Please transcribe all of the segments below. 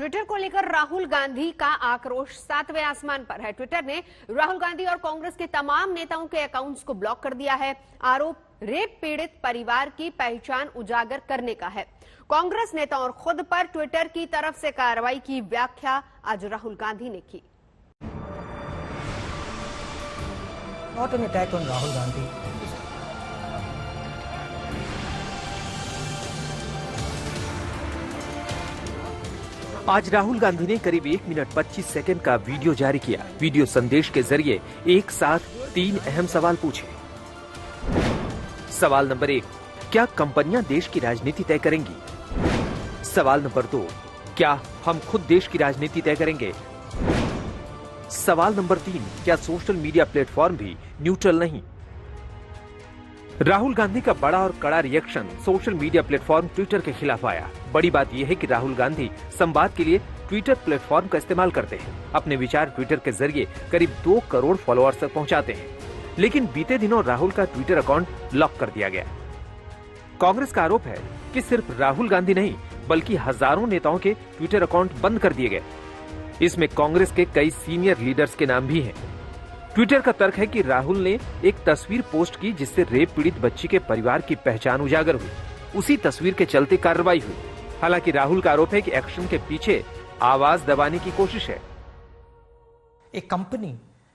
Twitter को लेकर राहुल गांधी का आक्रोश 7वें आसमान पर है। ट्विटर ने राहुल गांधी और कांग्रेस के तमाम नेताओं के अकाउंट्स को ब्लॉक कर दिया है। आरोप रेप पीड़ित परिवार की पहचान उजागर करने का है। कांग्रेस नेताओं और खुद पर ट्विटर की तरफ से कार्रवाई की व्याख्या आज राहुल गांधी ने की। Not an attack on Rahul Gandhi. आज राहुल गांधी ने करीब 1 मिनट 25 सेकंड का वीडियो जारी किया। वीडियो संदेश के जरिए एक साथ 3 अहम सवाल पूछे। सवाल नंबर 1, क्या कंपनियां देश की राजनीति तय करेंगी? सवाल नंबर 2, क्या हम खुद देश की राजनीति तय करेंगे? सवाल नंबर 3, क्या सोशल मीडिया प्लेटफॉर्म भी न्यूट्रल नहीं? राहुल गांधी का बड़ा और कड़ा reaction social media platform Twitter के खिलाफ आया। बड़ी बात यह है कि राहुल गांधी संवाद के लिए ट्विटर प्लेटफॉर्म का इस्तेमाल करते हैं। अपने विचार ट्विटर के जरिए करीब 2 करोड़ फॉलोअर्स तक पहुंचाते हैं। लेकिन बीते दिनों राहुल का ट्विटर अकाउंट लॉक कर दिया गया। कांग्रेस का आरोप है कि सिर्फ राहुल गांधी नहीं बल्कि हजारों नेताओं के ट्विटर अकाउंट बंद कर दिए गए। इसमें कांग्रेस के कई सीनियर लीडर्स के नाम भी हैं। ट्विटर का तर्क है कि राहुल ने एक तस्वीर पोस्ट की जिससे रेप पीड़ित बच्ची के परिवार की पहचान उजागर हुई। उसी तस्वीर के चलते कार्रवाई हुई। हालांकि राहुल का आरोप है कि एक्शन के पीछे आवाज दबाने की कोशिश है। A company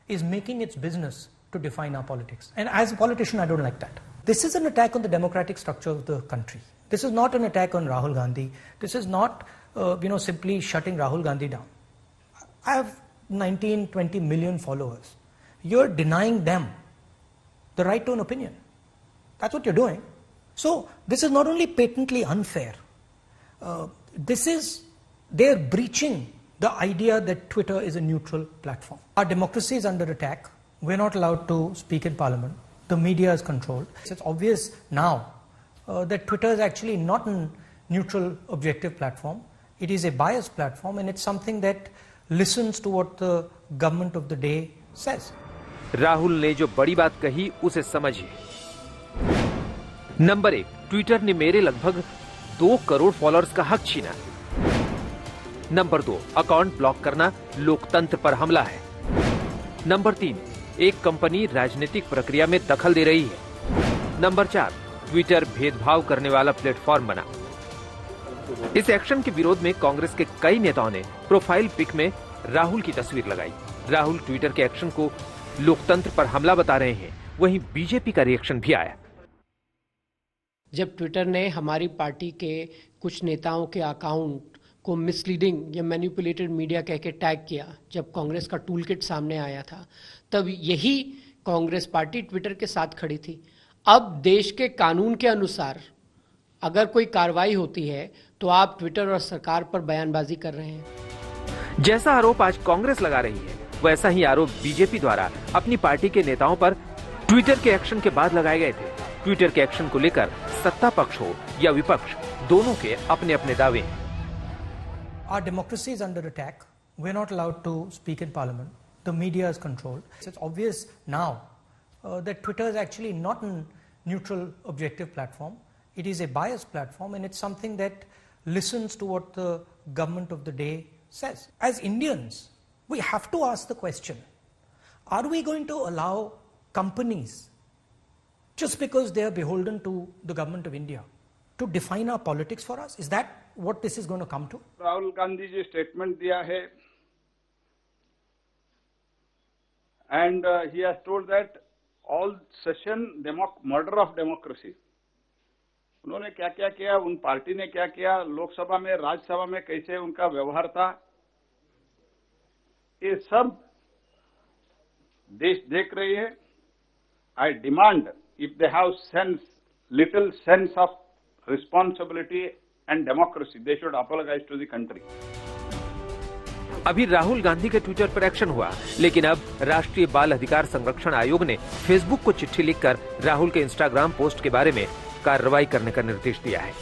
is making its business to define our politics. And as a politician, I don't like that. This is an attack on the democratic structure of the country. This is not an attack on Rahul Gandhi. This is not, simply shutting Rahul Gandhi down. I have 19, 20 million followers. You're denying them the right to an opinion. That's what you're doing. So this is not only patently unfair, they're breaching the idea that Twitter is a neutral platform. Our democracy is under attack. We're not allowed to speak in parliament. The media is controlled. It's obvious now that Twitter is actually not a neutral, objective platform. It is a biased platform, and it's something that listens to what the government of the day says. Rahul ने जो बड़ी बात कही उसे समझिए। Number 1, Twitter ने मेरे लगभग 2 करोड़ फॉलोअर्स का हक छीना। नंबर 2, अकाउंट ब्लॉक करना लोकतंत्र पर हमला है। नंबर 3, एक कंपनी राजनीतिक प्रक्रिया में दखल दे रही है। नंबर 4, ट्विटर भेदभाव करने वाला प्लेटफॉर्म बना। इस एक्शन के विरोध में कांग्रेस के कई नेताओं ने प्रोफाइल पिक में राहुल की तस्वीर लगाई। राहुल ट्विटर के एक्शन को लोकतंत्र पर हमला बता रहे हैं। वहीं बीजेपी का रिएक्शन भी आया। जब ट्विटर ने हमारी पार्टी के कुछ नेताओं के अकाउंट को मिसलीडिंग या मैनिपुलेटेड मीडिया कह के टैग किया, जब कांग्रेस का टूल किट सामने आया था, तब यही कांग्रेस पार्टी ट्विटर के साथ खड़ी थी। अब देश के कानून के अनुसार अगर कोई कार्रवाई होती है तो आप ट्विटर और सरकार पर बयानबाजी कर रहे हैं। जैसा आरोप आज कांग्रेस लगा रही है, वैसा ही आरोप बीजेपी द्वारा अपनी पार्टी के नेताओं पर ट्विटर के एक्शन के बाद लगाए गए थे। ट्विटर के एक्शन को लेकर सत्ता पक्ष हो या विपक्ष, दोनों के अपने अपने दावे हैं। Our democracy is under attack. We're not allowed to speak in parliament. The media is controlled. It's obvious now that Twitter is actually not a neutral, objective platform. It is a biased platform, and it's something that listens to what the government of the day says. As Indians, we have to ask the question, are we going to allow companies, just because they are beholden to the government of India, to define our politics for us? Is that what this is going to come to? Rahul Gandhi ji statement दिया है, and he has told that all session murder of democracy. उन्होंने क्या क्या किया, उन party ने क्या किया, लोकसभा में, राज्यसभा में कैसे उनका व्यवहार था, ये सब देश देख रही है। I demand, if they have little sense of responsibility and democracy, they should apologize to the country. अभी राहुल गांधी के ट्विटर पर एक्शन हुआ, लेकिन अब राष्ट्रीय बाल अधिकार संरक्षण आयोग ने फेसबुक को चिट्ठी लिखकर राहुल के इंस्टाग्राम पोस्ट के बारे में कार्रवाई करने का निर्देश दिया है।